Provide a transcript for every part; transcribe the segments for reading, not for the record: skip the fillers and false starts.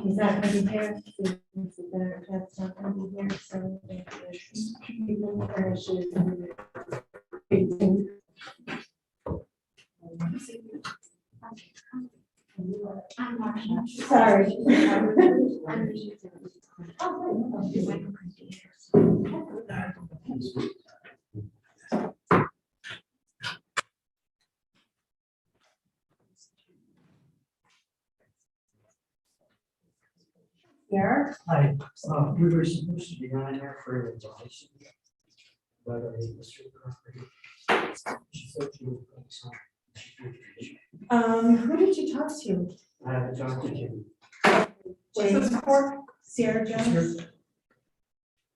He's not going to be here. That's not going to be here. So sorry. Here. Hi, we were supposed to be on here for advice. But Mr. Property. She said she would focus on. Who did you talk to? I haven't talked to him. James or Sarah Jones?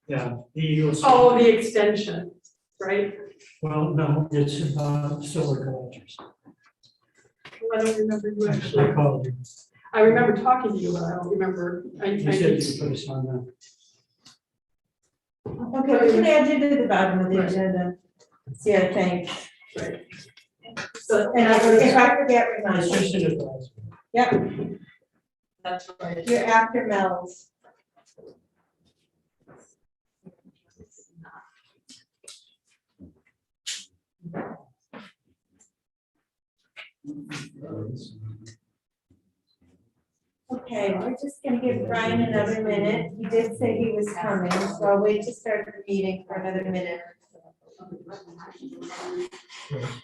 Yeah, he was. Oh, the extension, right? Well, no, it's solar collectors. I don't remember you I actually. called you. I remember talking to you, but I don't remember. You said you put us on the. Okay, we can add you to the bottom of the Right. agenda. Sarah, thanks. Right. So, And if I forget, remind It's me. just an advice. Yep, that's right. you're after Mel's. Okay, we're just gonna give Brian another minute. He did say he was coming, so I'll wait to start the meeting for another minute.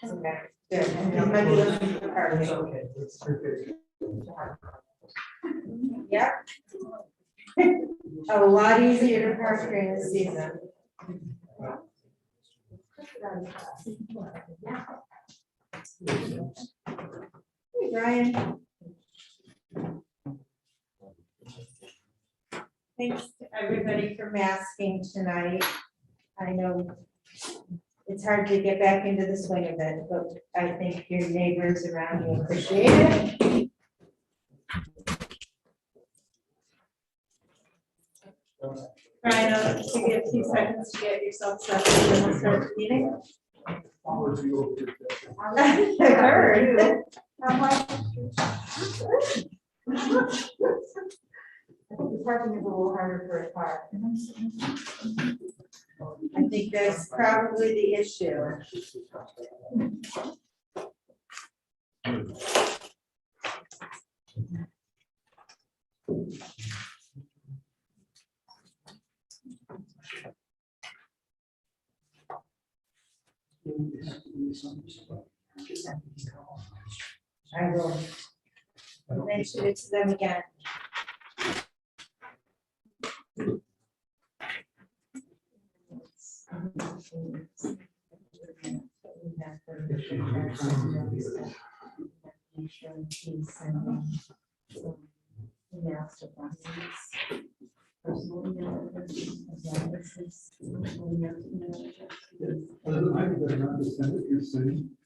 Okay, good. And then maybe listen to the It's party. okay. It's okay. Yep. A lot easier to park during the season. Hey, Brian. Thanks to everybody for masking tonight. I know it's hard to get back into the swing of it, but I think your neighbors around you appreciate it. Brian, I'll give you a few seconds to get yourself set up and then we'll start the meeting. I heard. I'm like, the parking is a little harder for a car. I think that's probably the issue. I will mention it to them again.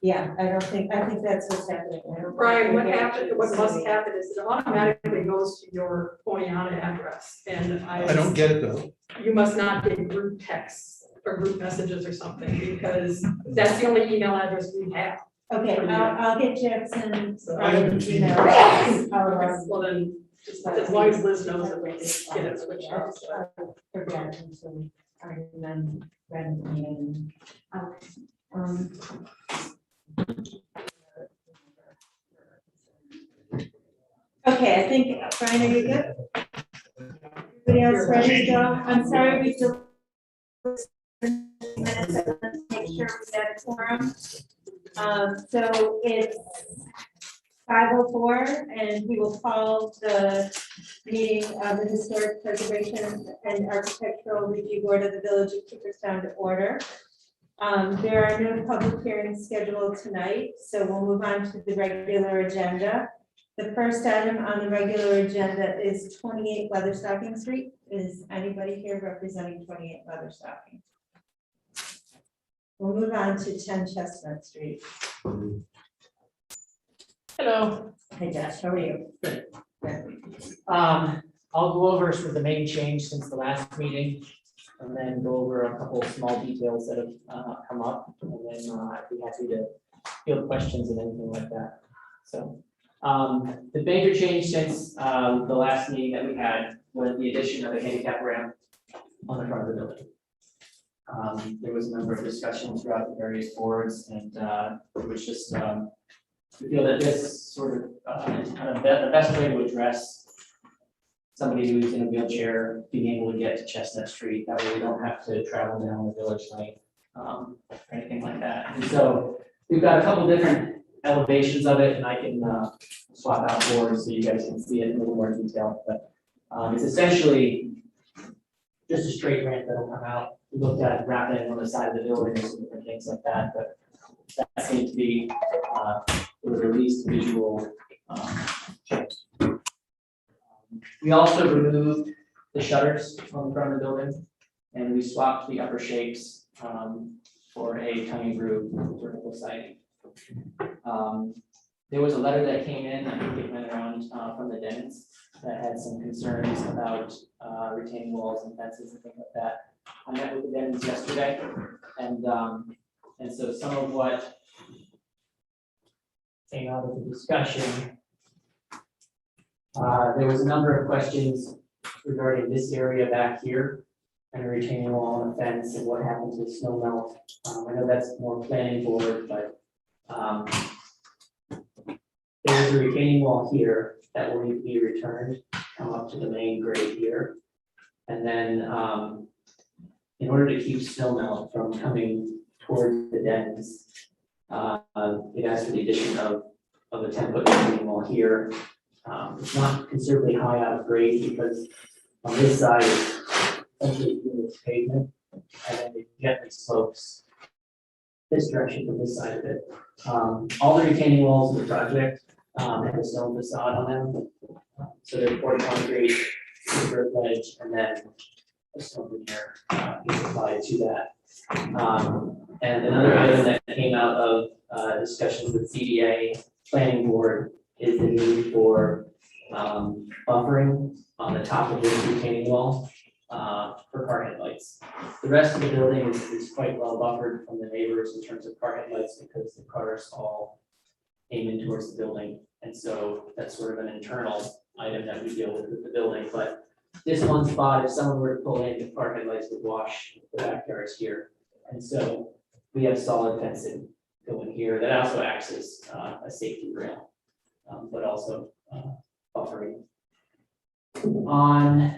Yeah, I think that's what's happening. Brian, what happened, what must happen is it automatically goes to your Poiana address, and I don't get it though. you must not get group texts or group messages or something, because that's the only email address we have. Okay, I'll get Jackson. So I haven't you know, Well, then, just as long as Liz knows that we can get it switched off. so. Forget until I remember when the meeting. Okay, I think, Brian, are you good? Everybody else ready to go? I'm sorry, we still. Minutes, let's make sure we get a quorum. So it's 5:04, and we will call the meeting of the Historic Preservation and Architectural Review Board of the Village of Cooperstown to order. There are no public hearings scheduled tonight, so we'll move on to the regular agenda. The first item on the regular agenda is 28 Leatherstocking Street. Is anybody here representing 28 Leatherstocking? We'll move on to 10 Chestnut Street. Hello. Hi Josh, how are you? I'll go over sort of the main change since the last meeting, and then go over a couple of small details that have come up, and then I'd be happy to field questions and anything like that. So, the major change since the last meeting that we had was the addition of a handicap ramp on the front of the building. There was a number of discussions throughout the various boards, and it was just we feel that this sort of is kind of the best way to address somebody who's in a wheelchair being able to get to Chestnut Street. That way we don't have to travel down the village lane or anything like that. And so we've got a couple different elevations of it, and I can swap out boards so you guys can see it in a little more detail. But it's essentially just a straight ramp that'll come out. We looked at wrapping on the side of the building and some different things like that, but that seemed to be the least visual change. We also removed the shutters on the front of the building, and we swapped the upper shapes for a tongue and groove vertical siding. There was a letter that came in, I think it went around from the Dennons, that had some concerns about retaining walls and fences and things like that. I met with the Dennons yesterday, and so some of what came out of the discussion, there was a number of questions regarding this area back here and a retaining wall and a fence and what happens with snow melt. I know that's more planning board, but there's a retaining wall here that will need to be returned, come up to the main grade here. And then in order to keep snow melt from coming towards the dens, it asked for the addition of a 10-foot retaining wall here. It's not considerably high out of grade because on this side, it's essentially it's pavement, and then it gently slopes this direction from this side of it. All the retaining walls in the project have a stone facade on them. So they're poured concrete, brick ledge, and then a stone veneer is applied to that. And another item that came out of discussions with CDA planning board is the need for buffering on the top of this retaining wall for car headlights. The rest of the building is quite well buffered from the neighbors in terms of car headlights because the cars all aim in towards the building. And so that's sort of an internal item that we deal with the building. But this one spot, if someone were to pull in, the car headlights would wash the backyards here. And so we have solid fencing going here that also acts as a safety rail, but also buffering. On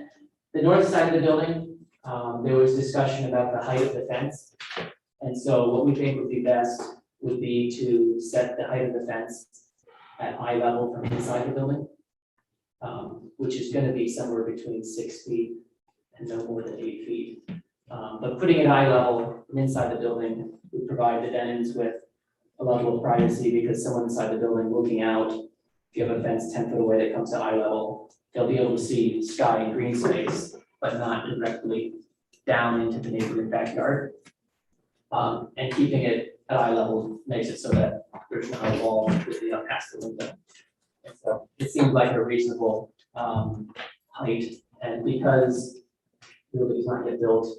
the north side of the building, there was discussion about the height of the fence. And so what we think would be best would be to set the height of the fence at eye level from inside the building, which is going to be somewhere between 6 feet and no more than 8 feet. But putting it eye level from inside the building would provide the Dennons with a level of privacy because someone inside the building looking out, if you have a fence 10 foot away that comes to eye level, they'll be able to see sky and green space, but not directly down into the neighboring backyard. And keeping it at eye level makes it so that there's not a wall completely up past the window. And so it seems like a reasonable height, and because the building's not yet built,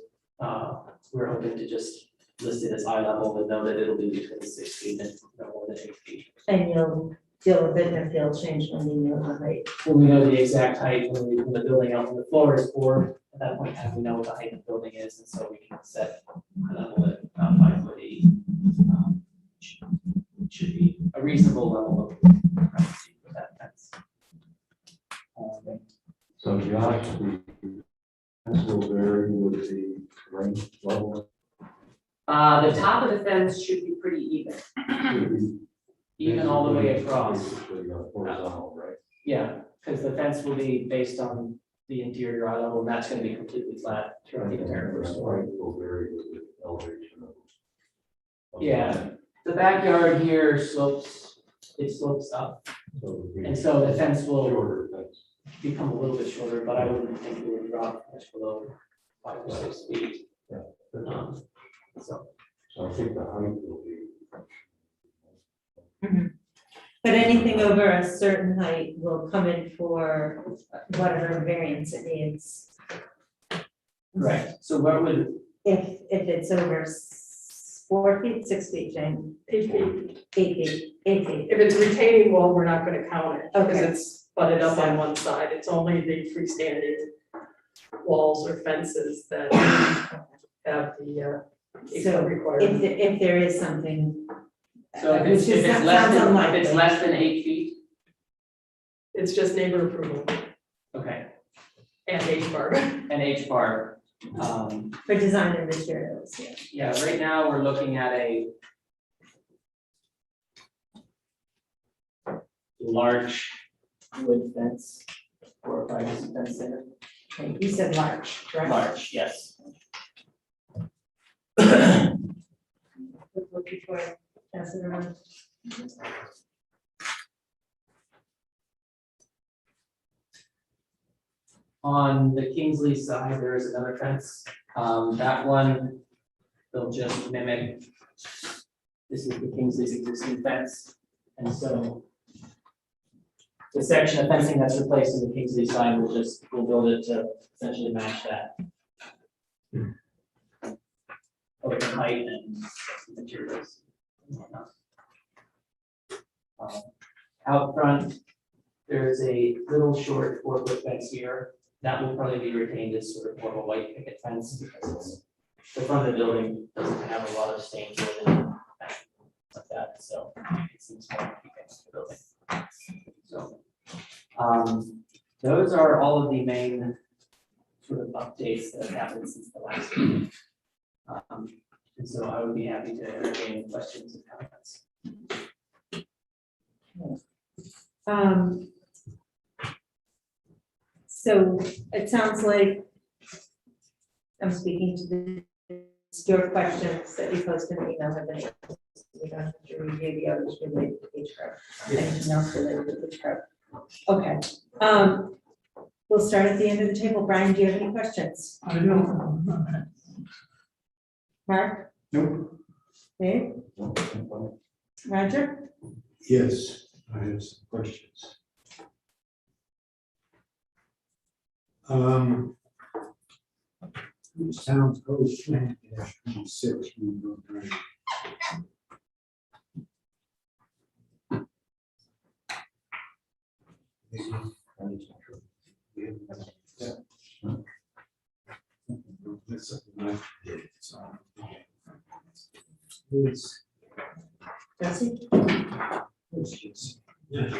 we're hoping to just list it as eye level and know that it'll be between 6 feet and no more than 8 feet. And you'll deal with it if they'll change when you know the height. When we know the exact height, when the building out, when the floor is poured, at that point in time, we know what the height of the building is, and so we can set a level at about 5'8". Should be a reasonable level of privacy for that fence. So Josh, the fence will vary with the range level. The top of the fence should be pretty even, even all the way across. Basically, horizontal, right? Yeah, because the fence will be based on the interior eye level, and that's going to be completely flat throughout the entire first story. Will vary with the elevation of Yeah. The backyard here slopes, it slopes up, So it would be and so the fence will shorter, that's, become a little bit shorter, but I wouldn't think it would drop much below 5 or 6 feet. Yeah. Um, So, so I think the height will be. But anything over a certain height will come in for whatever variance it needs. right, so where would, If it's over 4 feet, 6 feet, Jane, 8 feet. 8 feet, 8 feet. If it's retaining wall, we're not gonna count it, because Okay. it's butted up on one side, it's only the freestanding walls or fences that have the So requirement. if there is something. so if which it's, is- if it's that less sounds than, if unlikely. it's less than 8 feet, It's just neighbor approval okay, and HBAR. and H bar. For design and materials, yeah. Yeah, right now, we're looking at a large wood fence, 4 or 5 inch fence there. Okay, you said large, correct? Large, yes. Look before I pass it around. On the Kingsley side, there is another fence. That one, they'll just mimic. This is the Kingsley's existing fence, and so the section of fencing that's replaced on the Kingsley side, we'll build it to essentially match that. Both the height and materials and whatnot. Out front, there's a little short 4-foot fence here. That will probably be retained as sort of more of a white picket fence because the front of the building doesn't have a lot of stained wood and like that, so it seems more in keeping with the building. So, those are all of the main sort of updates that have happened since the last meeting. And so I would be happy to entertain questions and comments. So it sounds like I'm speaking to your questions that you posted in the email have been answered. We don't have to review the others related to each group. Anything else related to each group? Okay. We'll start at the end of the table. Brian, do you have any questions? I know. Mark? Nope. Dave? Roger? Yes, I have some questions. Sounds code 20-26, we will try. That's something I did, so. It's, Jesse? it's just, yeah.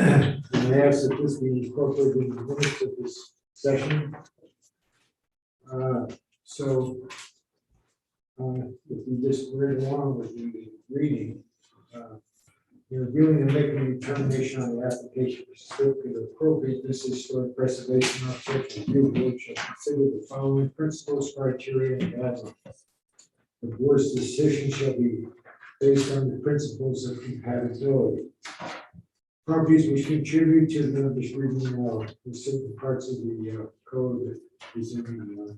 And I ask that this be incorporated in the minutes of this session. So, if we just read along with the reading, you're reviewing and making a determination on the application for certificate of appropriateness, historic preservation, architectural review board shall consider the following principles, criteria, and guidelines. The board's decision shall be based on the principles of compatibility. Properties which contribute to the, I'm just reading the certain parts of the code that is in the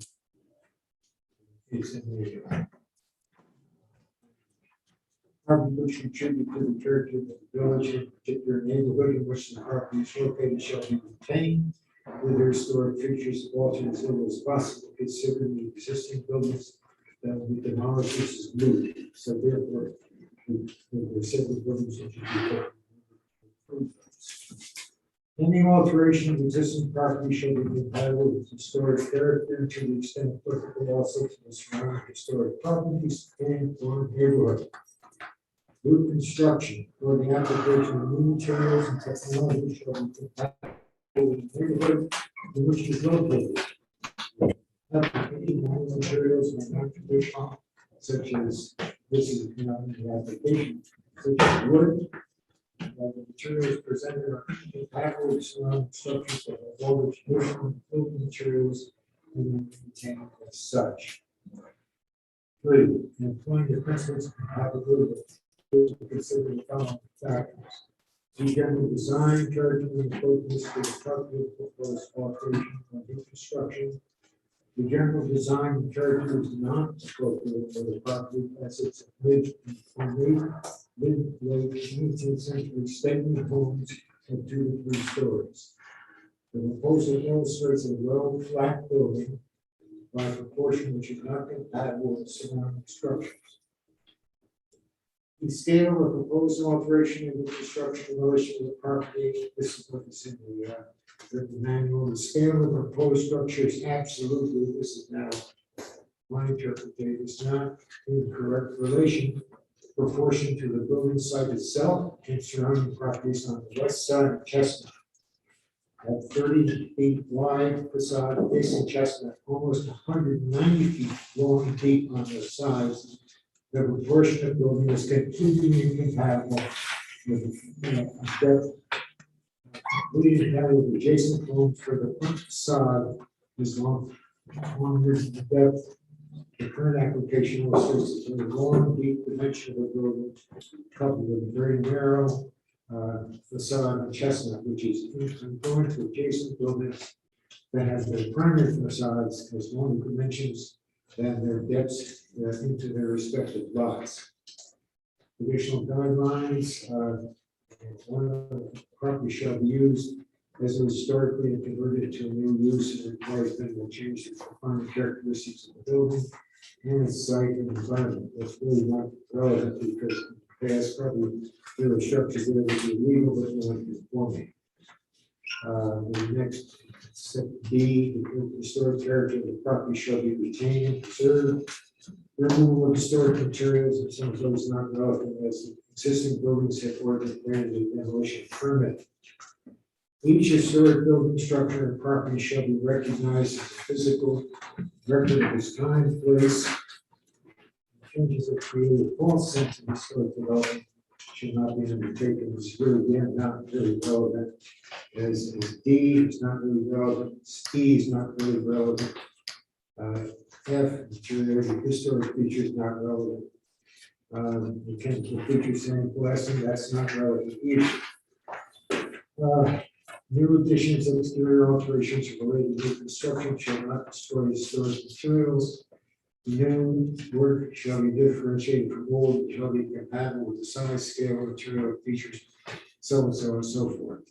property which contribute to the character of the village, in particular neighborhood in which the property is located, shall be retained with their historic features altered as little as possible, considering the existing buildings that will be demolished. This is new, so therefore, there are several buildings that should be approved. Any alteration of existing property shall be compatible with historic character to the extent applicable also to the surrounding historic properties and or neighborhood. New construction or the application of new materials and technology shall be compatible with the neighborhood in which it is located. Application of new materials are not traditional, such as this is not in the application, such as wood. The materials presented are compatible with surrounding structures that have all the traditional building materials and maintained as such. 3, employing the principles of compatibility, consider the following factors: the general design, character, and appropriateness to the property proposed alteration or new construction. The general design and character is not appropriate for the property as it's mid-late 19th century statement homes of 2 to 3 stories. The proposal illustrates a low, flat building by proportion which is not compatible with surrounding structures. The scale of proposed alteration of the construction in relation to the property, this is what is in the manual. The scale of proposed structure is absolutely, this is now my interpretation, is not in correct relation, proportion to the building site itself and surrounding properties on the west side of Chestnut. At 30 feet wide facade facing Chestnut, almost 190 feet long and deep on the sides. The proportion of building is completely incompatible with depth. Completely incompatible with adjacent homes for the front facade is long with the depth. The current application illustrates a long, deep dimension of the building, coupled with a very narrow facade on Chestnut, which is incongruent to adjacent buildings that have their primary facades as long dimensions than their depths into their respective lots. Additional guidelines, one of the property shall be used as historically and converted to a new use and requires minimal change to the defining characteristics of the building and its site and environment. That's really not relevant because past probably there were structures there that were legal but not conforming. The next B, the historic character of the property shall be retained and preserved. Removal of historic materials and some of those not relevant as the existing buildings have already granted a demolition permit. Each historic building, structure, and property shall be recognized as a physical record of its time, place. Changes that create a false sense of historic development should not be undertaken. It's really, again, not really relevant. As D is not really relevant, E is not really relevant. F, the historic features not relevant. Mechanical features and blasting, that's not relevant either. New additions and exterior alterations related to construction shall not destroy historic materials. New work shall be differentiated from old, shall be compatible with the size, scale, material features, so and so and so forth.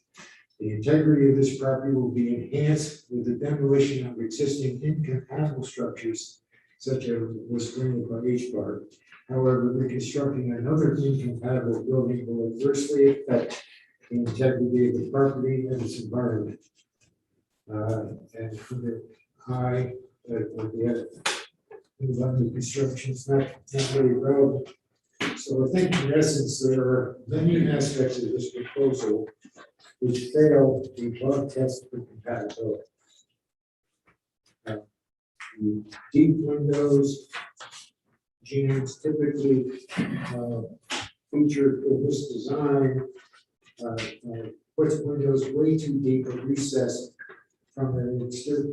The integrity of this property will be enhanced with the demolition of existing incompatible structures, such as was granted by H-Bar. However, reconstructing another incompatible building will adversely affect the integrity of the property and its environment. And under I, the construction is not really relevant. So I think in essence, there are many aspects of this proposal which fail the above test for compatibility. The deep windows, James typically feature in this design, puts windows way too deep or recessed from their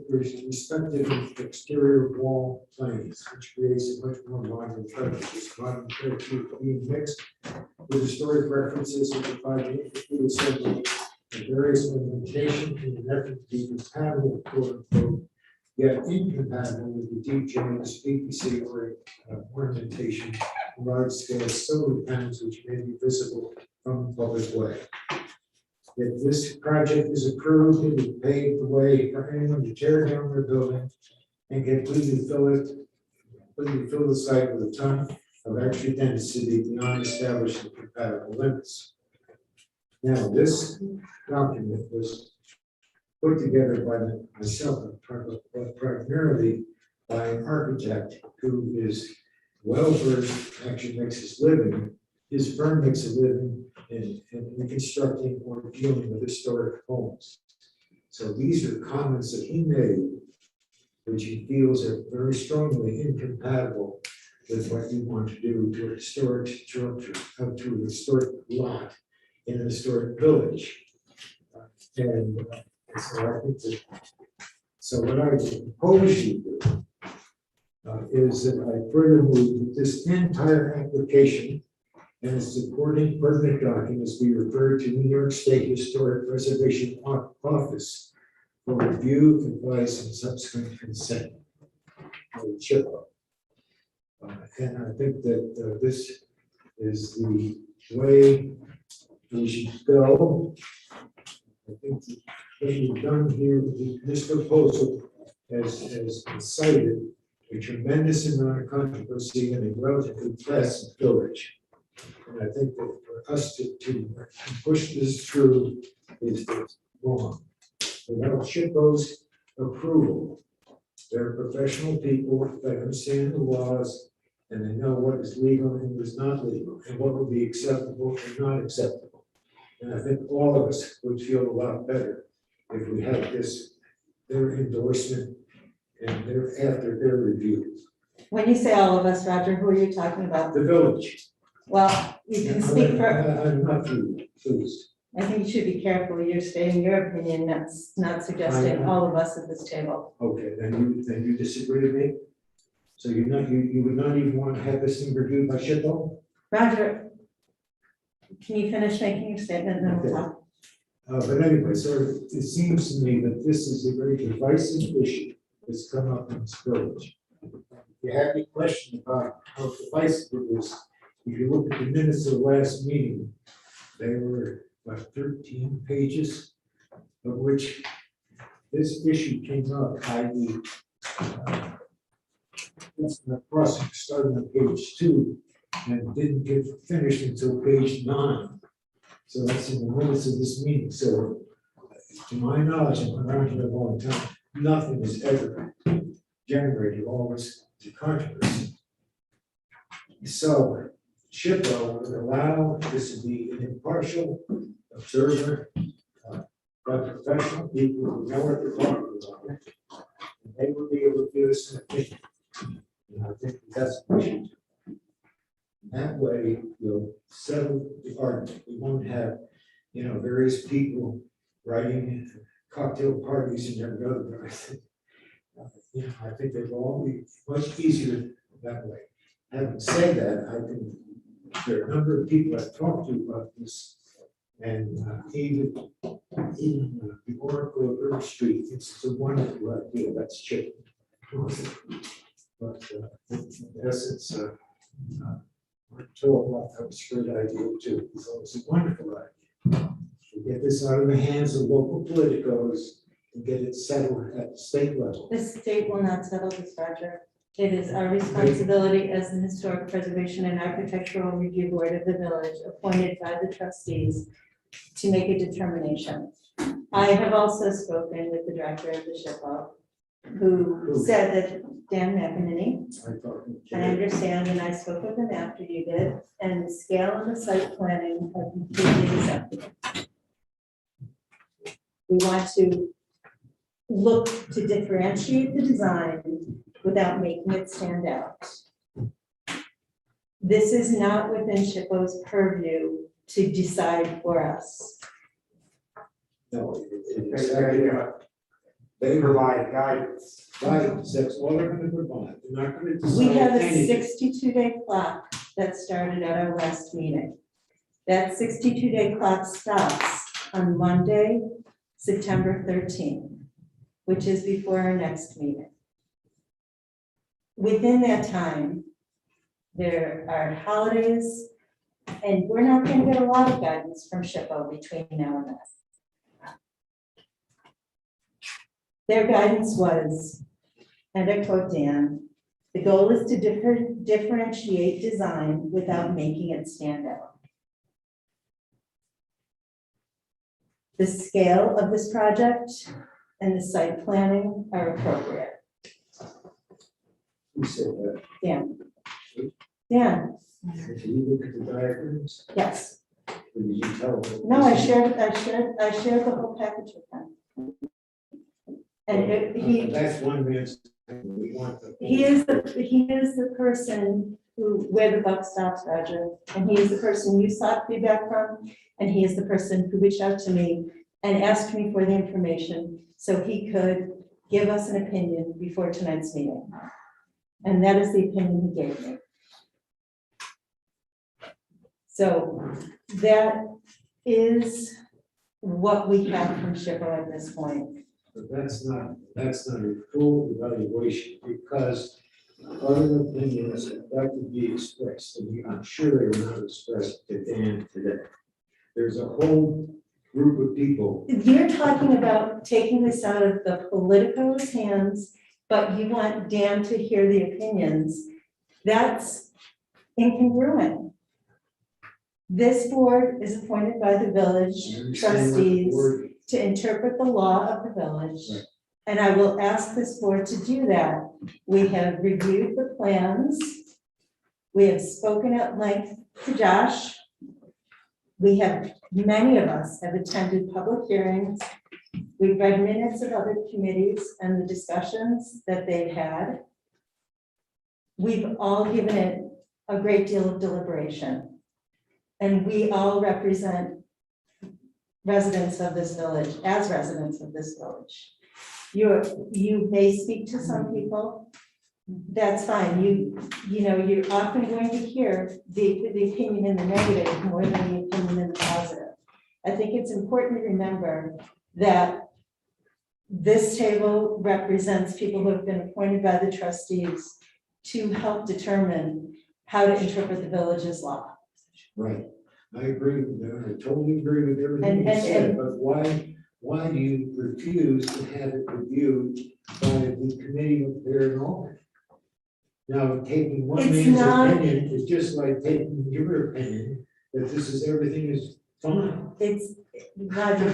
respective exterior wall planes, which creates a much more modern character. This modern character being mixed with historic references and providing incomplete assembly and various ornamentation in an effort to be compatible, quote unquote, yet incompatible with the deep joints, PPC ornamentation, large scale solar panels which may be visible from the public way. If this project is approved, it would pave the way for anyone to tear down their building and completely fill the site with a ton of extra density beyond established and compatible limits. Now, this document was put together by myself, but primarily by an architect who is well versed, actually makes his living. His firm makes a living in constructing or dealing with historic homes. So these are comments that he made, which he feels are very strongly incompatible with what you want to do to a historic structure, to a historic lot in a historic village. And so I think that So what I propose you do is that I further move that this entire application and its supporting pertinent documents be referred to New York State Historic Preservation Office for review, advice, and subsequent consent. Chippewa. And I think that this is the way we should go. I think that what we've done here, this proposal has cited a tremendous amount of controversy in a relatively pleasant village. And I think that for us to push this through is wrong. Without Chippo's approval, they're professional people that understand the laws and they know what is legal and what is not legal and what will be acceptable and not acceptable. And I think all of us would feel a lot better if we had their endorsement and after their review. When you say all of us, Roger, who are you talking about? The village. Well, you can speak for, I'm not pleased. I think you should be careful. You're stating your opinion, not suggesting all of us at this table. Okay, then you disagree with me? So you would not even want to have this thing reviewed by Chippo? Roger, can you finish making your statement and then we'll talk? But anyway, so it seems to me that this is a very divisive issue that's come up in this village. If you have any question about how divisive it is, if you look at the minutes of the last meeting, they were about 13 pages, of which this issue came up, i.e. The process started on page 2 and didn't get finished until page 9. So that's in the minutes of this meeting. So to my knowledge, I've been around here a long time, nothing has ever generated all this controversy. So Chippo would allow this to be an impartial observer by professional people who know what they're talking about. And they will be able to give us an opinion. And I think that's what we should do. That way, we'll settle the argument. We won't have, various people writing cocktail parties and every other. I think it will all be much easier that way. Having said that, I think there are a number of people I've talked to about this, and even the Oracle of Earth Street, it's a wonderful idea. That's Chip. But in essence, we're told that was a great idea too. So it's a wonderful idea. To get this out of the hands of local politicos and get it settled at the state level. The state will not settle this, Roger. It is our responsibility as the Historic Preservation and Architectural Review Board of the village, appointed by the trustees, to make a determination. I have also spoken with the director of the SHPO, who said that Dan McEnany, I thought. I understand, and I spoke with him after you did, and the scale and the site planning are completely acceptable. We want to look to differentiate the design without making it stand out. This is not within SHPO's purview to decide for us. No, they provide guidance. Guidance, that's all they're gonna provide. They're not gonna decide. We have a anything. 62-day clock that started at our last meeting. That 62-day clock stops on Monday, September 13th, which is before our next meeting. Within that time, there are holidays, and we're not going to get a lot of guidance from SHPO between now and then. Their guidance was, and I quote Dan, "The goal is to differentiate design without making it stand out." The scale of this project and the site planning are appropriate. Who said that? Dan, If you look at the diagrams, yes. or did you tell them? No, I shared the whole package with them. And That's one man's, we want the. he is the person where the buck stops, Roger. And he is the person you sought feedback from, and he is the person who reached out to me and asked me for the information so he could give us an opinion before tonight's meeting. And that is the opinion he gave me. So that is what we have from SHPO at this point. But that's not a full evaluation, because other opinions have got to be expressed, and I'm sure they were not expressed to Dan today. There's a whole group of people. You're talking about taking this out of the politico's hands, but you want Dan to hear the opinions. That's incongruent. This board is appointed by the I village understand what the trustees word- to interpret the law of the village. Right. And I will ask this board to do that. We have reviewed the plans. We have spoken at length to Josh. Many of us have attended public hearings. We've read minutes of other committees and the discussions that they've had. We've all given it a great deal of deliberation. And we all represent residents of this village, as residents of this village. You may speak to some people, that's fine. You're often going to hear the opinion in the negative more than the opinion in the positive. I think it's important to remember that this table represents people who have been appointed by the trustees to help determine how to interpret the village's law. Right, I agree with that, I totally agree with everything you And- said, but why do you refuse to have it reviewed by the committee up there in Albany? Now, taking one It's man's not- opinion is just like taking your opinion, that everything is fine. It's, Roger,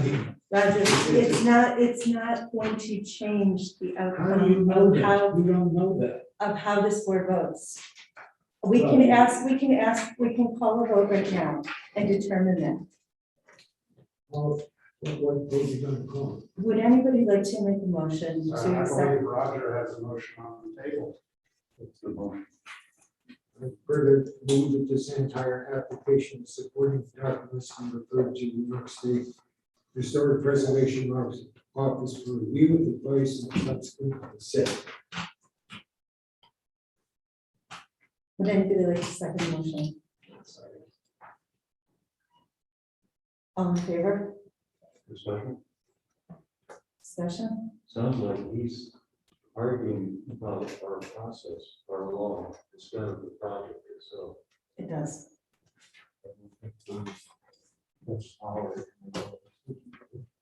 it's not going to change the How do you outcome know of that? how, You don't know that. of how this board votes. We can call a vote right now and determine that. Well, what are you gonna call it? Would anybody like to make a motion to I accept? believe Roger has a motion on the table. It's the motion. I further move that this entire application supporting documents be referred to New York State Historic Preservation Office for review of advice and subsequent consent. Would anybody like to second the motion? All in favor? Discussion? Sounds like he's arguing about our process, our law, instead of the project itself. It does. That's our.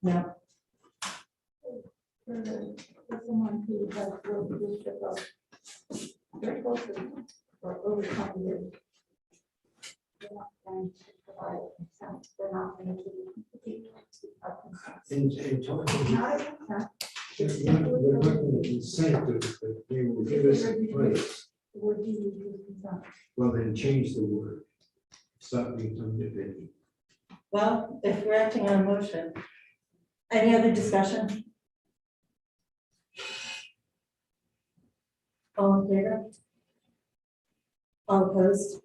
No. For someone who has worked with district of very close to them for over 20 years. They're not going to provide consent, they're not going to complete a consent. And talking, Not a consent, they're not going to consent that they will give us advice. the word you use is consent. Well, then change the word. Stop being undebated. Well, if we're acting on a motion, any other discussion? All in favor? All opposed?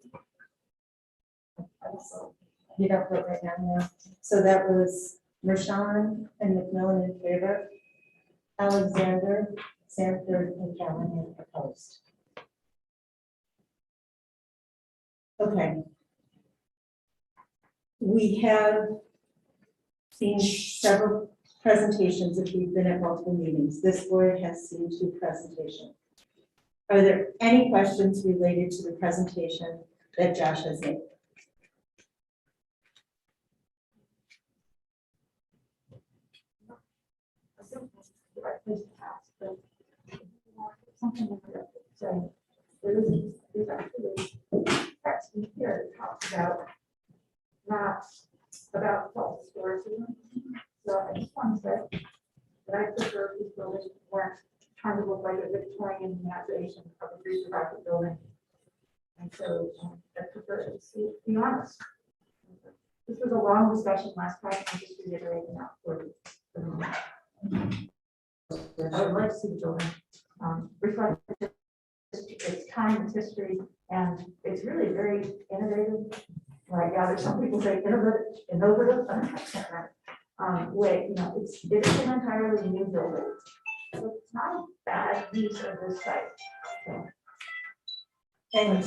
You don't vote right now, no. So that was Mershon and McMillan in favor. Alexander, Sanford, and Callahan opposed. Okay. We have seen several presentations if you've been at multiple meetings. This board has seen 2 presentations. Are there any questions related to the presentation that Josh has made? I think this is the right place to ask, but something like that. So there's actually text in here that talks about not about self-historicism. So I just want to say that I prefer these buildings weren't trying to look like a Victorian miniaturization of a pre-Rocket building. And so I prefer to be honest. This was a long discussion last time, I'm just reiterating that for you. I would like to see the building reflect its time, its history, and it's really very innovative. Like, yeah, there's some people say innovative, I can't remember. Way, it is an entirely new building. So it's not a bad use of this site. And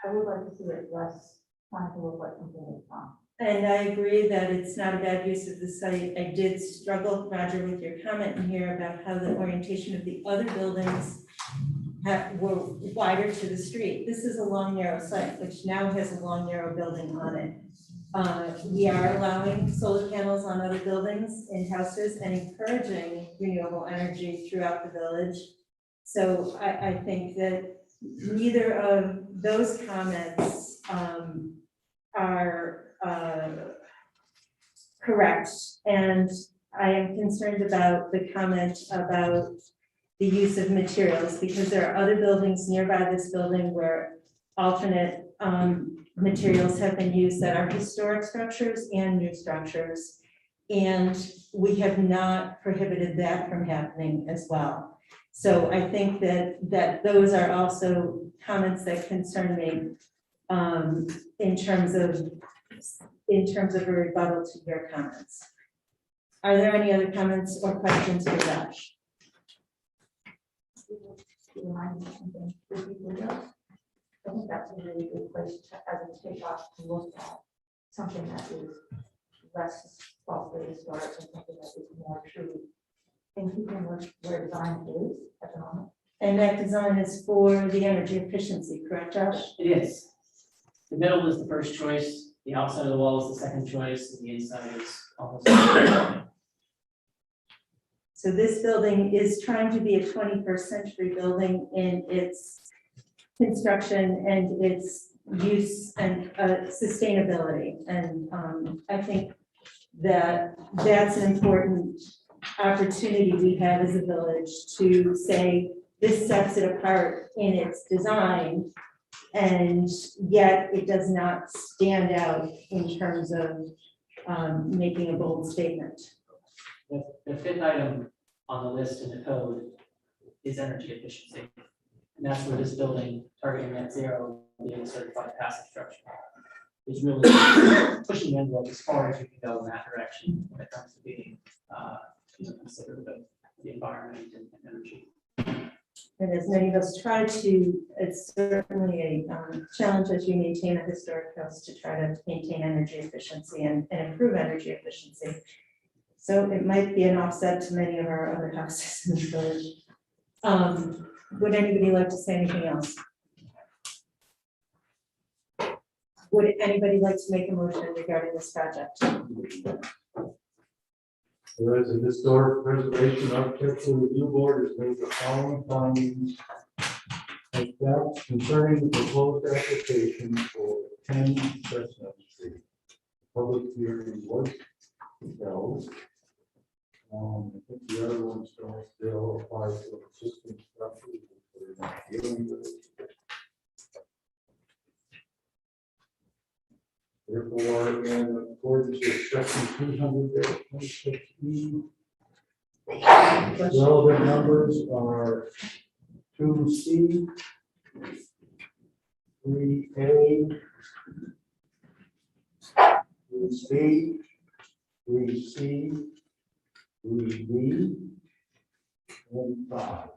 I would like to see it less, trying to look like something that's not. And I agree that it's not a bad use of the site. I did struggle, Roger, with your comment in here about how the orientation of the other buildings were wider to the street. This is a long, narrow site, which now has a long, narrow building on it. We are allowing solar panels on other buildings and houses and encouraging renewable energy throughout the village. So I think that neither of those comments are correct, and I am concerned about the comment about the use of materials, because there are other buildings nearby this building where alternate materials have been used that are historic structures and new structures, and we have not prohibited that from happening as well. So I think that those are also comments that concern me in terms of a rebuttal to your comments. Are there any other comments or questions for Josh? Remind me of something, the windows. I think that's a really good place to, as a takeoff, to look at something that is less falsely historic and something that is more true. In keeping with where design is at the moment. And that design is for the energy efficiency, correct, Josh? It is. The middle is the first choice, the outside of the wall is the second choice, and the inside is almost. So this building is trying to be a 21st century building in its construction and its use and sustainability. And I think that that's an important opportunity we have as a village to say, this sets it apart in its design, and yet it does not stand out in terms of making a bold statement. The fifth item on the list in the code is energy efficiency. And that's where this building, targeting net zero, being a certified passive structure, is really pushing the envelope as far as you can go in that direction when it comes to being considerate of the environment and energy. And as many of us try to, it's certainly a challenge as you maintain a historic house to try to maintain energy efficiency and improve energy efficiency. So it might be an offset to many of our other houses in the village. Would anybody like to say anything else? Would anybody like to make a motion regarding this project? Whereas the Historic Preservation Architectural Review Board has made the following findings. That concerning the proposed application for 10 Chestnut Street. Public hearing was held. I think the other ones don't still apply to existing structures, which we're not dealing with. Therefore, in accordance with section 200-26E, relevant numbers are 2C, 3A, 3B, 3C, 3D, and 5.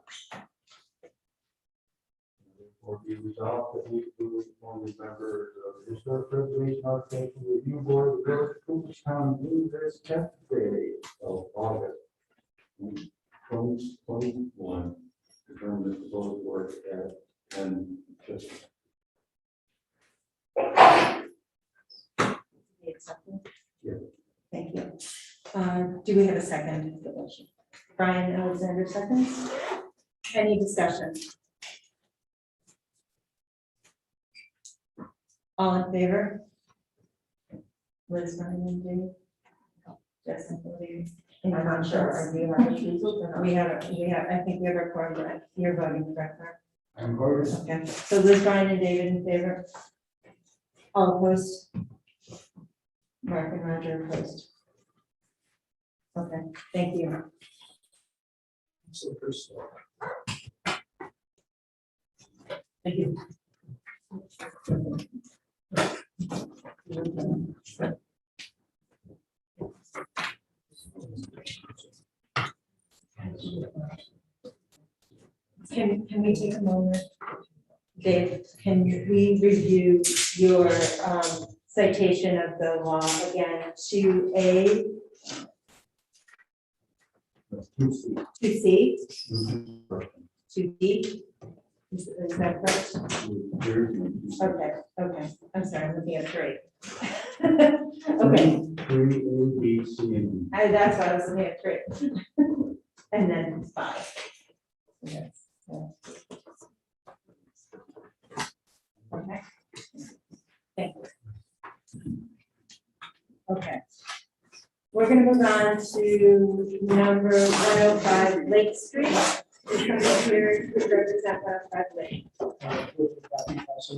Or be resolved that we do only members of the Historic Preservation Architectural Review Board of the Village of Cooperstown do this 10th day of August 2021. Determine that the vote work at 10 just. Yeah. Thank you. Do we have a second for the motion? Brian Alexander seconds. Any discussion? All in favor? Liz, Brian, and Dave? Justin, Dave? I'm not sure, do you have refusals or not? We have, I think we have a quorum, but you're voting correct, Mark? I'm voting. Okay, so Liz, Brian, and David in favor? All opposed? Mark and Roger opposed. Okay, thank you. So first of all, Thank you. Can we take a moment? Dave, can we review your citation of the law again to A, to C, to D? Is that correct? Okay, I'm sorry, I'm looking at three. Okay, Three, A, B, C, and D. that's why I was looking at three. And then 5. Yes, yeah. Okay. Thank you. Okay. We're gonna move on to number 105 Lake Street. Is somebody here to represent 105 Lake?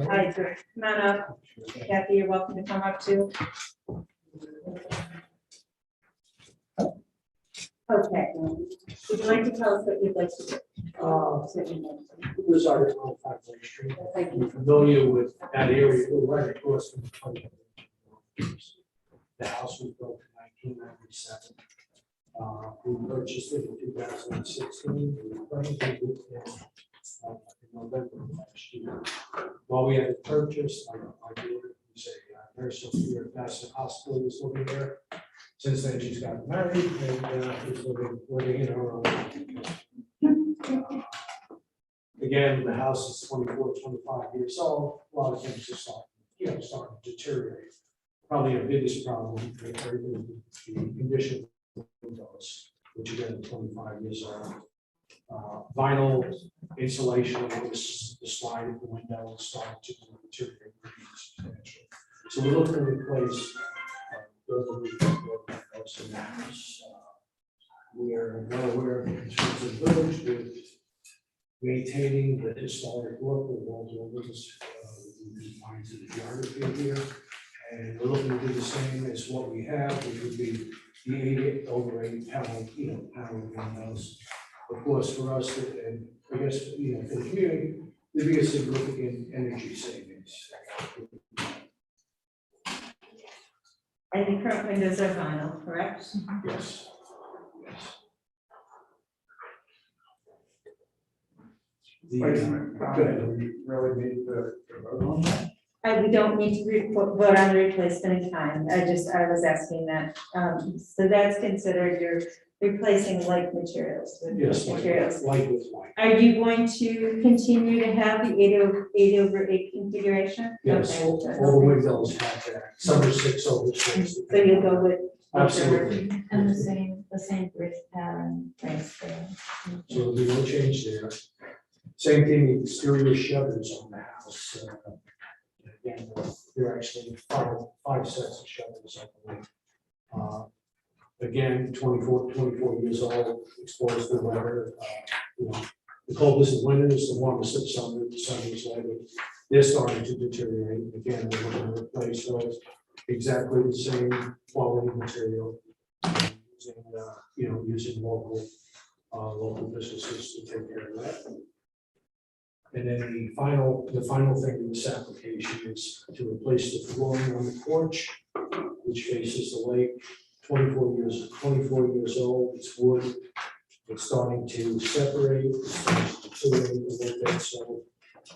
Hi, sir. Come on up. Kathy, you're welcome to come up too. Okay. Would you like to tell us what you'd like to do? This is our 105 Lake Street. I'm familiar with that area, we're right across from the country. The house was built in 1997. We purchased it in 2016. We rented it in November of last year. While we had it purchased, I did say, Nurse Sophia Bassett Hospital was living there. Since then, she's got married and is living in her own. Again, the house is 24, 25 years old. A lot of things are starting to deteriorate. Probably the biggest problem is the condition of the windows, which again, 25 years old. Vinyl insulation of the slide of the window is starting to deteriorate pretty substantially. So we're looking to replace those windows in the house. We are well aware of the concerns of the village with maintaining the historic look of all buildings, lines of the geography here. And we're looking to do the same as what we have, which would be the 8 panel, panel windows. Of course, for us, and I guess, for the community, there'd be a significant energy savings. And the current windows are vinyl, correct? Yes. Yes. Wait a minute, do we really need to vote on that? We don't need to vote on the replacement in kind. I was asking that. So that's considered you're replacing like materials with Yes, materials. like with white. Are you going to continue to have the 8/8 configuration? Yes, Okay. all the windows have that. Some are 6/6. So you'll go with. Absolutely. And the same brick pattern. So there'll be no change there. Same thing, the exterior shutters on the house. Again, there are actually five sets of shutters, I believe. Again, 24 years old, exposed to weather. The coldest of winters, the warmest of summers later. They're starting to deteriorate. Again, we're going to replace those exactly the same quality material. Using local businesses to take care of that. And then the final thing in this application is to replace the flooring on the porch, which faces the lake. 24 years old, it's wood. It's starting to separate, it's starting to deteriorate a little bit. So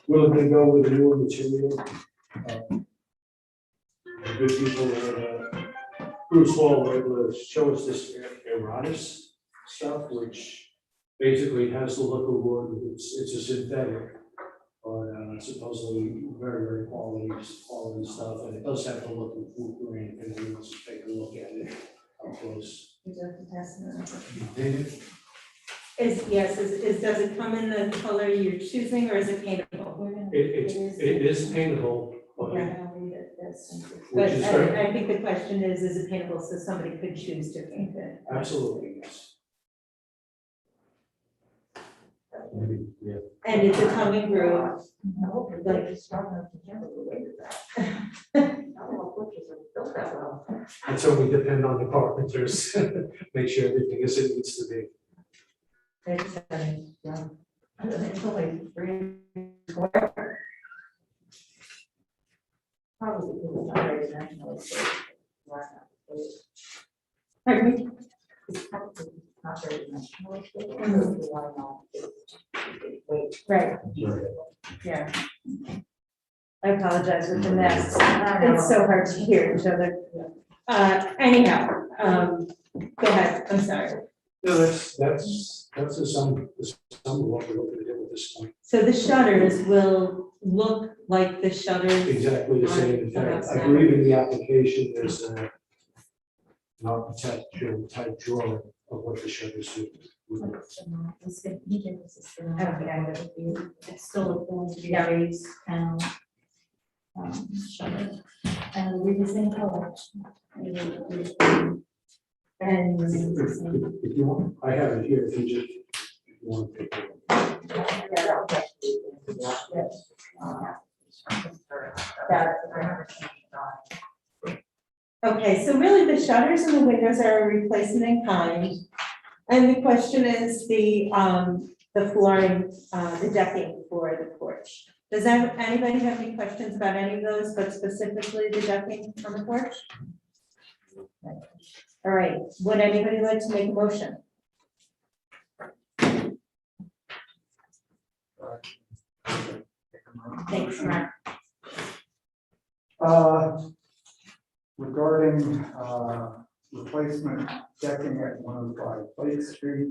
we're going to go with a newer material. The good people at Bruce Hall were able to show us this Eratus stuff, which basically has the look of wood. It's a synthetic, but supposedly very quality stuff, and it does have the look of wood grain. If anyone wants to take a look at it up close. Does it come in the color you're choosing, or is it paintable? It is paintable, but Yeah. which But is very, I think the question is it paintable so somebody could choose to paint it? absolutely, yes. Yeah. And it's a tongue and groove. I hope you're like strong enough to handle the weight of that. Not all butchers are built that well. And so we depend on the carpenters, make sure everything is it needs to be. It's only 3 square. Probably because it's not very dimensional. Pardon me? It's probably not very dimensional. Right, yeah. I apologize with the mess. It's so hard to hear each other. Anyhow, go ahead, I'm sorry. No, that's the sum of what we're looking to do at this point. So the shutters will look like the shutters. Exactly the same. In fact, I believe in the application, there's an architectural type drawing of what the shutters would be. It's still going to be a raised panel. Shutter, and it'll be the same color. And If you want, I have it here, if you want to pick it up. okay, so really the shutters and the windows are a replacement in kind. And the question is the flooring, the decking for the porch. Does anybody have any questions about any of those, but specifically the decking on the porch? All right, would anybody like to make a motion? Thanks, Mark. Regarding replacement decking at 105 Lake Street,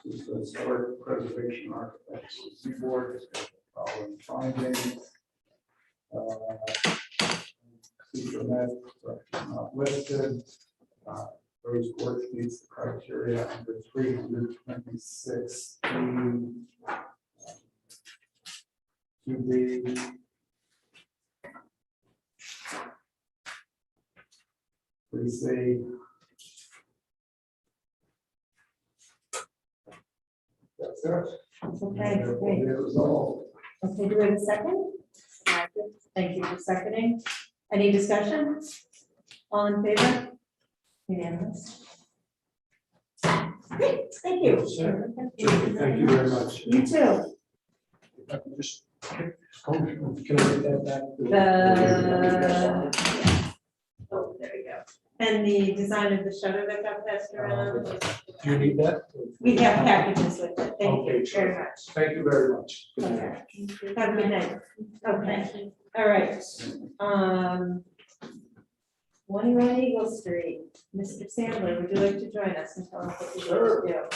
this is the Historic Preservation Architects Board, following findings. Secret net, not listed. Rose Court meets the criteria under 326 to be please say that's it. Okay, great. It was all. Okay, do we have a second? Thank you for seconding. Any discussion? All in favor? Unanimous. Great, thank you. Thank you very much. You too. If I can just, can I get that back? Oh, there we go. And the design of the shutter that got passed around. Do you need that? We have packages with it. Thank you Okay, very much. Thank you very much. Okay. Have a good night. Okay, all right. 21 Eagle Street. Mr. Sandler, would you like to join us and tell us what you're going to do?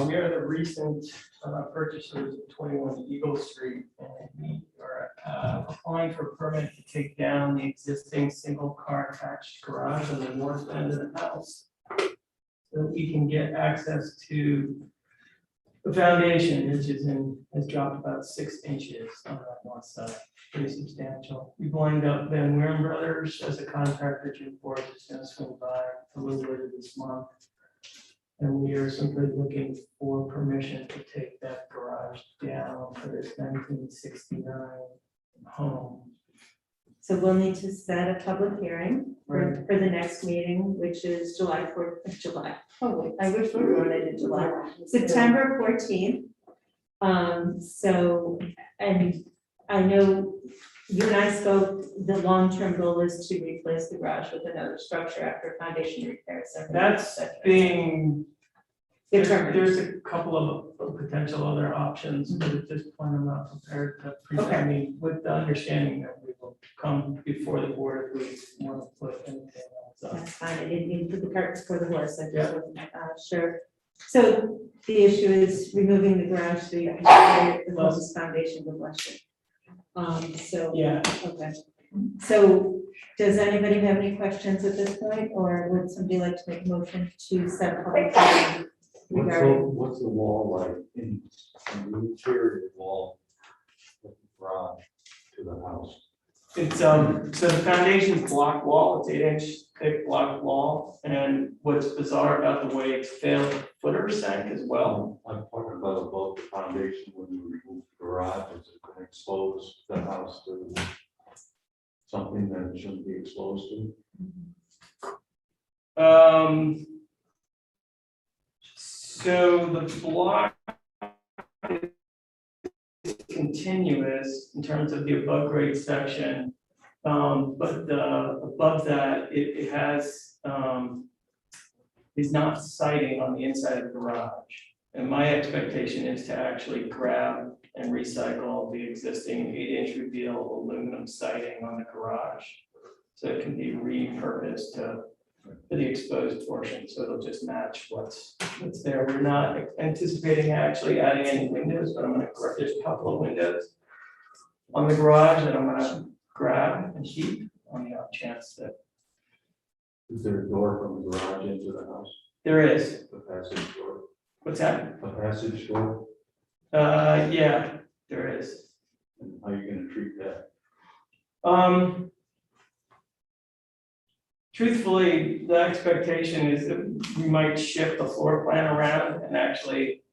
We are the recent purchasers of 21 Eagle Street, and we are applying for a permit to take down the existing single-car attached garage on the north end of the house, so that we can get access to the foundation, which has dropped about 6 inches on that north side, pretty substantial. We've lined up Van Wieren Brothers as a contractor. Jim Ford is going to swing by a little later this month. And we are simply looking for permission to take that garage down for this 1969 home. So we'll need to set a public hearing Right. for the next meeting, which is July 4th, July. Oh, wait, I wish we wrote it in July. September 14th. So, and I know you and I spoke, the long-term goal is to replace the garage with another structure after foundation repairs. That's being, determined. there's a couple of potential other options, but at this point, I'm not prepared to present any, with the understanding that we will come before the board if we want to put anything else up. That's fine, I didn't mean to put the cart before the horse, I Yeah. just wasn't sure. So the issue is removing the garage so you can create the closest foundation with less. So, Yeah, okay. So does anybody have any questions at this point, or would somebody like to make a motion to set a public hearing regarding? What's the wall like in the interior wall of the garage to the house? it's, so the foundation's block wall, it's 8-inch thick block wall, and what's bizarre about the way it's failed, the footer sank as well. I'm talking about above the foundation when you remove the garage, is it going to expose the house to something that it shouldn't be exposed to? So the block is continuous in terms of the above grade section. But above that, it has, is not siding on the inside of the garage. And my expectation is to actually grab and recycle the existing 8-inch reveal aluminum siding on the garage. So it can be repurposed for the exposed portion, so it'll just match what's there. We're not anticipating actually adding any windows, but I'm gonna correct, there's a couple of windows on the garage that I'm gonna grab and keep on the off chance that Is there a door from the garage into the house? there is. A passage door? What's that? A passage door? Yeah, there is. And how are you gonna treat that? Truthfully, the expectation is that we might shift the floor plan around and actually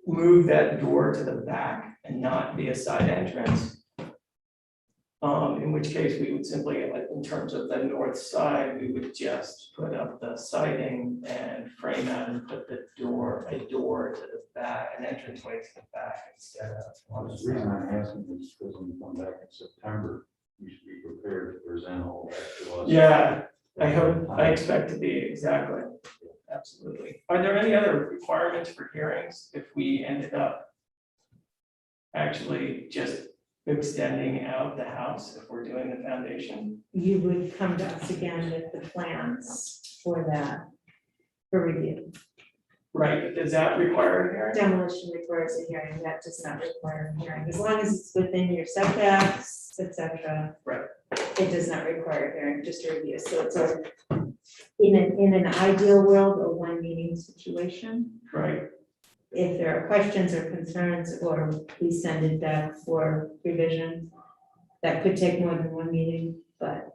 move that door to the back and not be a side entrance. In which case we would simply, like, in terms of the north side, we would just put up the siding and frame that and put a door to the back, an entranceway to the back instead of on the The reason side. I'm asking is because when we come back in September, we should be prepared to present all that to us. Yeah, I expect to be, exactly, absolutely. Are there any other requirements for hearings if we ended up actually just extending out the house if we're doing the foundation? You would come to us again with the plans for that, for review. Right, but does that require a hearing? Demolition requires a hearing, that does not require a hearing, as long as it's within your setbacks, et cetera. Right. It does not require a hearing, just a review, so it's a, in an ideal world, a one meeting situation. Right, If there are questions or concerns, or we send it back for revision, that could take more than one meeting, but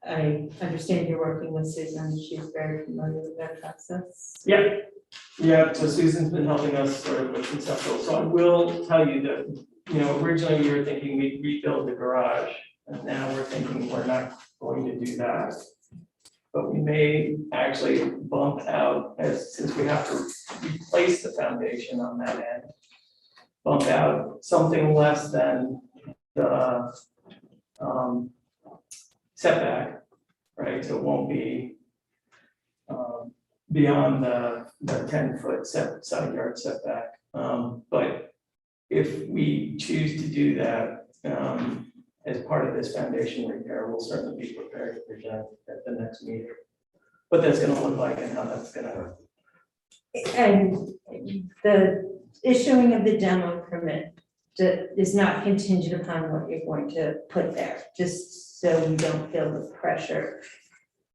I understand you're working with Susan, she's very familiar with that process. yeah, so Susan's been helping us sort of with conceptual, so I will tell you that, originally we were thinking we'd rebuild the garage, and now we're thinking we're not going to do that. But we may actually bump out, since we have to replace the foundation on that end, bump out something less than the setback, right? So it won't be beyond the 10-foot side yard setback. But if we choose to do that as part of this foundation repair, we'll certainly be prepared to present at the next meeting. What that's gonna look like and how that's gonna. And the issuing of the demo permit is not contingent upon what you're going to put there, just so you don't feel the pressure.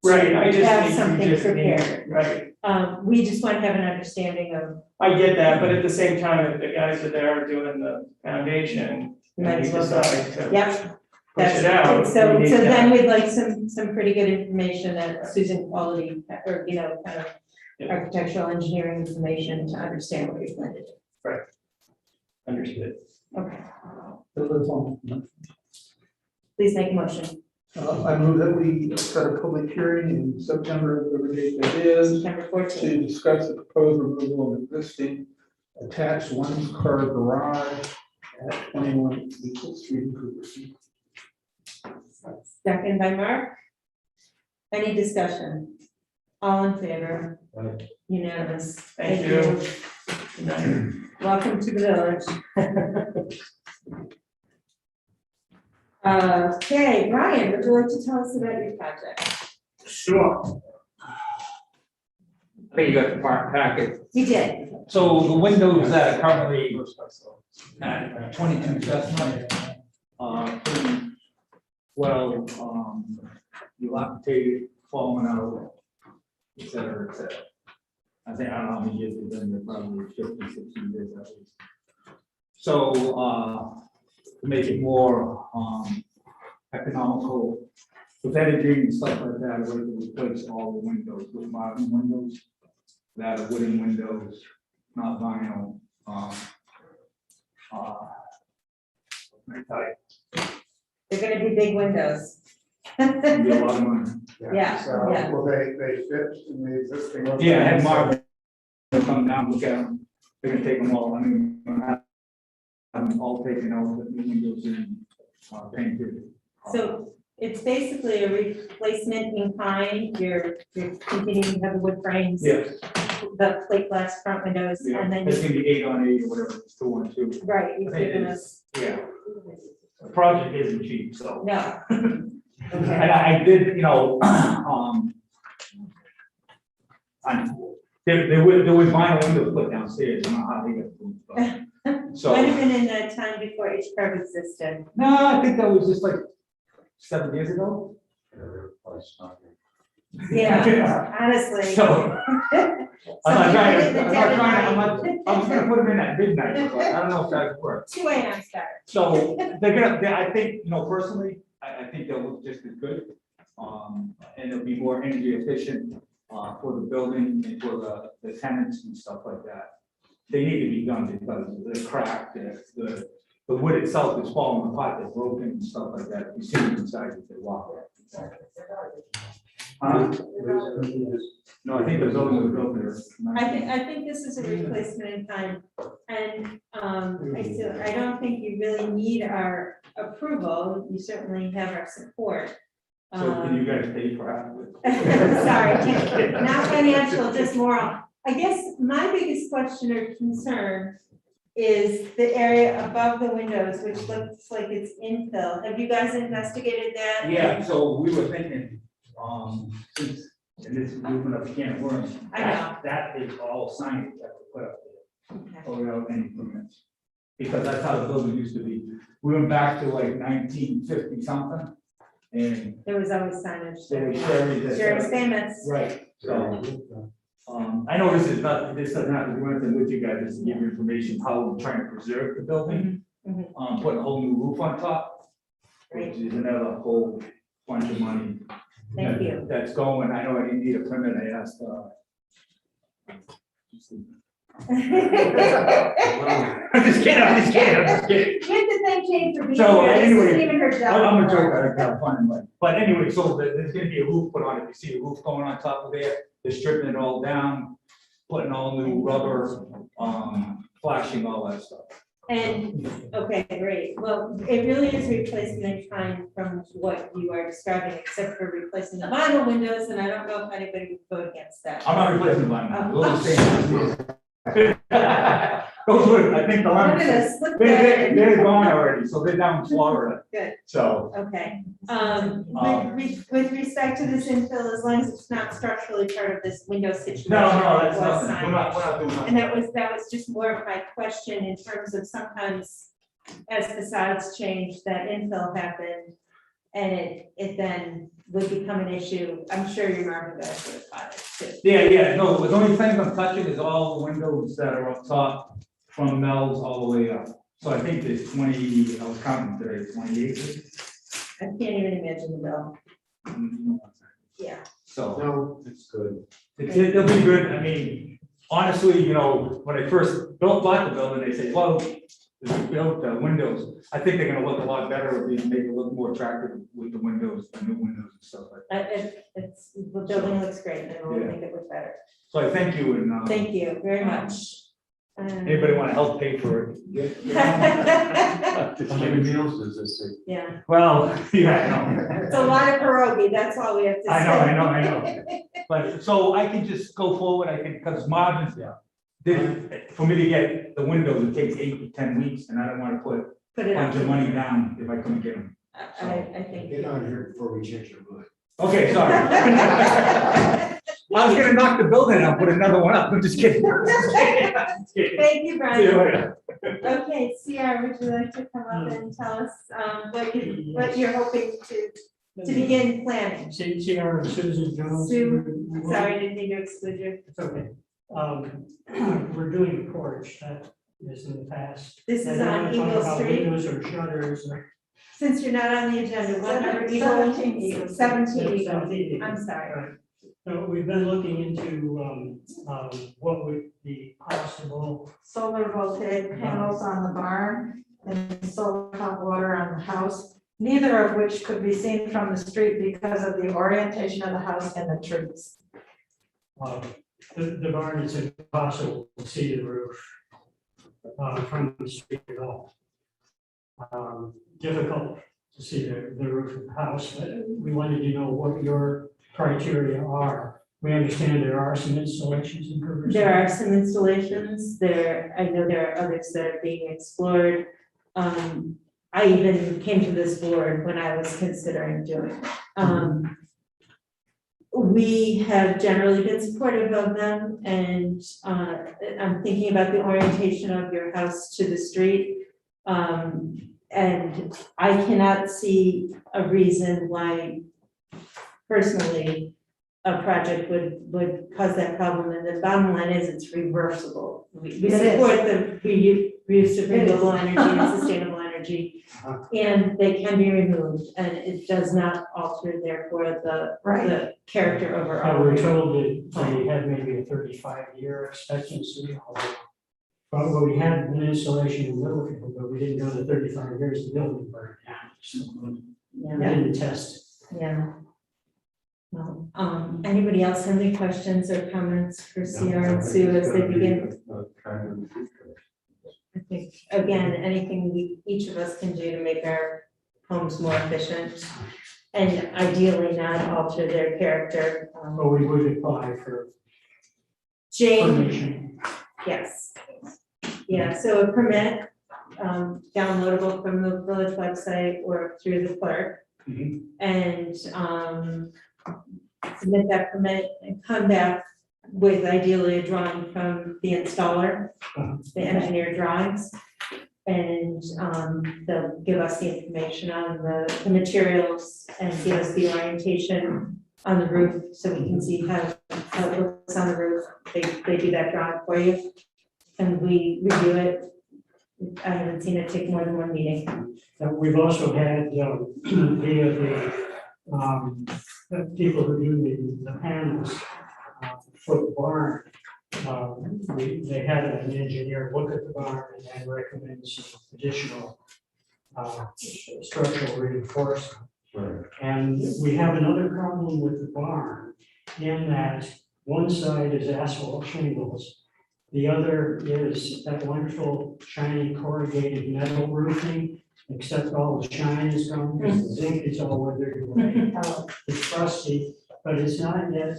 Right, I just Have think something we just need, prepared. right, We just want to have an understanding of, I get that, but at the same time, if the guys are there doing the foundation, Might and we as well go. decide to yep. push it out. So, we need so that. then we'd like some pretty good information that Susan quality, or, kind of Yeah. architectural engineering information to understand what you're planning to do. Understood. Okay, That's all. please make a motion, I move that we set a public hearing in September, whatever date that is, September 14th. to discuss the proposed removal of existing attached one-car garage at 21 Eagle Street in Cooperstown. Second by Mark. Any discussion? All in favor? Right. Unanimous. Thank you. Good night. Welcome to the village. Okay, Ryan, would you like to tell us about your project? Sure. I think you got the packet. You did. So the windows that are currently at 22 Chestnut, pretty well, dilapidated, falling out, et cetera, et cetera. I don't know how many years they've been there, probably 50, 60 years at least. So, to make it more, economical, with energy and stuff like that, we're going to replace all the windows with modern windows that are wooden windows, not vinyl. Let me tell you, They're gonna be big windows. it'll be a lot of money. Yeah, So, yeah. will they fit in the existing? Yeah, I had Marvin come down, look at them, they're gonna take them all, I mean, we're gonna have them all taken out, with new windows and painted. So It's basically a replacement in kind, you're continuing to have the wood frames, Yeah, the plate glass front windows, yeah, and then, it's gonna be 8 on 8 or whatever, it's 2 on 2. right, you've I think given it's- us, Yeah. The project isn't cheap, so. no. And Okay, I did, there was vinyl windows put downstairs, I don't know how they got moved, but. So, might have been in the time before H curve existed. no, I think that was just like 7 years ago. Yeah, honestly. So, I'm not trying to, Some I'm not trying, people I'm did the not, I was gonna put them in at midnight, but I don't know if that works. 2 AM start. So I think, personally, I think they'll look just as good. And it'll be more energy efficient, for the building and for the tenants and stuff like that. They need to be done because they're cracked, the wood itself is falling apart, they're broken and stuff like that. You see them inside as they walk. No, I think the building was built there. I think this is a replacement in kind, and, I don't think you really need our approval, you certainly have our support. So can you guys pay for half of it? Sorry, not financial, just moral. I guess my biggest question or concern is the area above the windows, which looks like it's infill. Have you guys investigated that? Yeah, so we were thinking, since, and this is moving up can of worms. I know. That is all signage that we put up there, Okay. without any permits. Because that's how the building used to be. We went back to like 1950 something, and There was always signage so there. we Sherry's. Sherry's famous. Right, so, I know this doesn't have to do anything with you guys, just to give you information, how we're trying to preserve the building. Mhm, Putting a whole new roof on top, Great. which is another whole bunch of money. Thank you. That's going, I know I didn't need a permit, I asked, I'm just kidding. You have to thank Jane for being So, here. This anyway, isn't even her job. I'm a joke, I have fun, but anyway, so there's gonna be a roof put on it, you see a roof going on top of there, they're stripping it all down, putting all new rubber, flashing, all that stuff. And, okay, great. Well, it really is replacement in kind from what you are describing, except for replacing the vinyl windows, and I don't know if anybody would vote against that. I'm not replacing the vinyl, Oh. those are staying. Those were, I think the Look at ones, this, look they're gone already, so they're down in Florida. Good. So, Okay, with respect to this infill, as long as it's not structurally part of this window situation. no, that's or nothing, we're signage. not doing that. And that was just more of my question in terms of sometimes as facades change, that infill happened. And it then would become an issue. I'm sure your market guys would have caught it too. Yeah, no, the only thing I'm touching is all the windows that are up top from Mel's all the way up. So I think there's 20, I was counting today, 28. I can't even imagine the bill. Yeah. So. No, it's good. It'll be good, I mean, honestly, when I first bought the building, they said, well, if you built the windows, I think they're gonna look a lot better, if you make it look more attractive with the windows, the new windows and stuff like that. The building looks great, and it will Yeah. make it look better. So I thank you, and, Thank you very much. anybody wanna help pay for it? How many meals does this take? Yeah, Well, yeah, I know. it's a lot of pierogi, that's all we have to say. I know. But, so I can just go forward, because Marvin's, for me to get the windows, it takes 8 to 10 weeks, and I don't wanna put Put a it bunch of up. money down if I couldn't get them. I think. Get on here before we change your mind. Okay, sorry. I was gonna knock the building out, put another one up, I'm just kidding. Just kidding. Thank you, See you Brian. later. Okay, CR, would you like to come up and tell us what you're hoping to begin planning? CR and Susan Jones. Sue, sorry, I didn't mean to exclude you. It's okay. We're doing a porch, that is in the past. This is And I on wanna talk Eagle about Street. Windows or shutters or. Since you're not on the agenda, what number? 17 Eagle. 17 Eagle. 17. I'm sorry. Right. So we've been looking into, what would be possible. Solar voltaic panels on the barn and solar hot water on the house, neither of which could be seen from the street because of the orientation of the house and the trees. The barn is impossible to see the roof from the street at all. Difficult to see the roof of the house, but we wanted to know what your criteria are. We understand there are some installations in Cooperstown. There are some installations there. I know there are others that are being explored. I even came to this board when I was considering doing it. We have generally been supportive of them, and I'm thinking about the orientation of your house to the street. And I cannot see a reason why personally a project would cause that problem, and the bottom line is it's reversible. We It is. support the reuse of renewable energy and sustainable energy, and they can be removed, and it does not alter therefore the character overall. We're told that they had maybe a 35-year expectancy. But we had an installation in Littlefield, but we didn't go to 35 years, the building burned down. So we didn't test it. Yeah. Well, anybody else have any questions or comments for CR and Sue as they begin? I think, again, anything each of us can do to make our homes more efficient and ideally not alter their character. But we would apply for Jane, permission. yes. Yeah, so a permit, downloadable from the village website or through the clerk. And submit that permit and come back with ideally a drawing from the installer, the engineer drawings. And they'll give us the information on the materials and give us the orientation on the roof so we can see how it looks on the roof. They do that drawing for you and we review it. I haven't seen it take more than one meeting. We've also had via the people who do the panels for the barn. They had an engineer look at the barn and recommend some additional structural reinforcement. Right. And we have another problem with the barn in that one side is asphalt shingles. The other is that wonderful shiny corrugated metal roofing, except all the shine is gone, because the zinc is all withered away. It's rusty, but it's not yet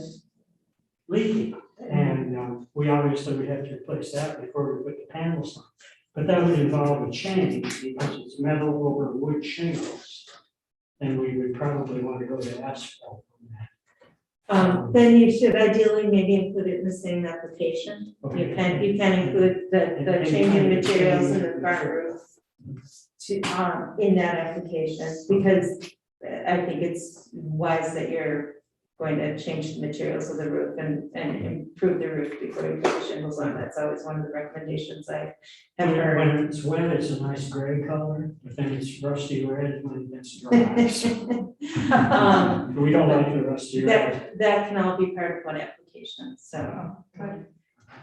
leaking. And we obviously would have to replace that before we put the panels on. But that would involve a change because it's metal over wood shingles. And we would probably want to go to asphalt on that. Then you should ideally maybe include it in the same application. Okay. You can include the changing materials in the front roof to, in that application, because I think it's wise that you're going to change the materials of the roof and improve the roof before you put the shingles on. That's always one of the recommendations I have heard. When it's wet, it's a nice gray color, but then it's rusty red when it's dry. So we don't like the rusty red. That can all be part of one application, so.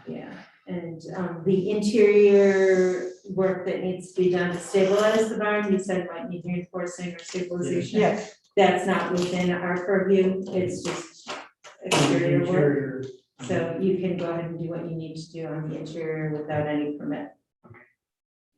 Yeah, and the interior work that needs to be done to stabilize the barn, you said might need reinforcing or stabilization. Yes. That's not within our purview, it's just exterior work. Interior. So you can go ahead and do what you need to do on the interior without any permit.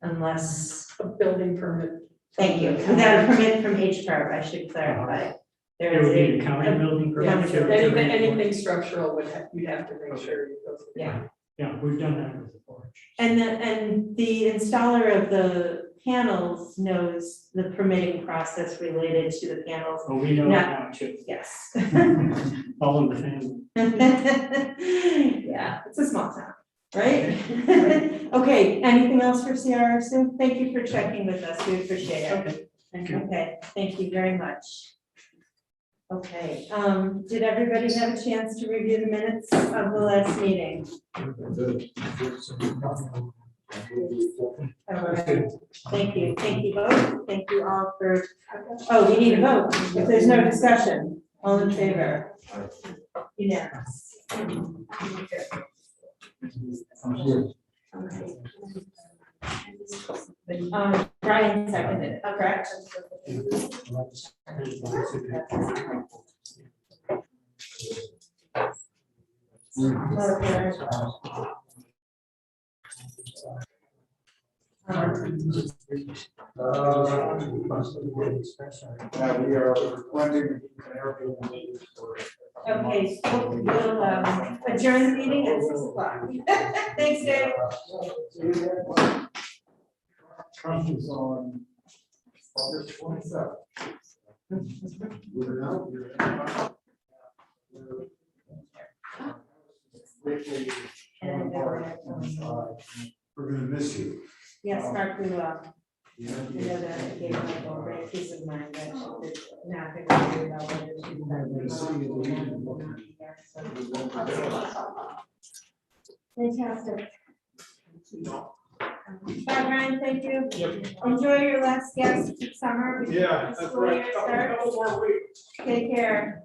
Unless, A building permit. thank you, without a permit from HCARB, I should clarify. There It is would be a a county building permit. Yeah. Anything structural you'd have to make sure you go through. Yeah. Yeah, we've done that with the porch. And the installer of the panels knows the permitting process related to the panels. Oh, we know Not- now too. Yes. All in the family. Yeah, it's a small town, right? Okay, anything else for CR, Sue? Thank you for checking with us, we appreciate it. Okay, thank you. Okay, thank you very much. Okay, did everybody have a chance to review the minutes of the last meeting? All right. Thank you both, thank you all for, oh, we need a vote, if there's no discussion, all in favor? Unanimous. Brian seconded it, correct? We are planning an airport for. Okay, so we'll adjourn the meeting at 6:00. Thanks, Dave. Conference on August 27th. We're out. We're gonna miss you. Yes, Mark, we will. I know that I gave Michael a great peace of mind that she did not think about whether she was fantastic. Bye, Brian, thank you. Enjoy your last guest summer. before Yeah, the that's school right. year starts. Couple more weeks. Take care.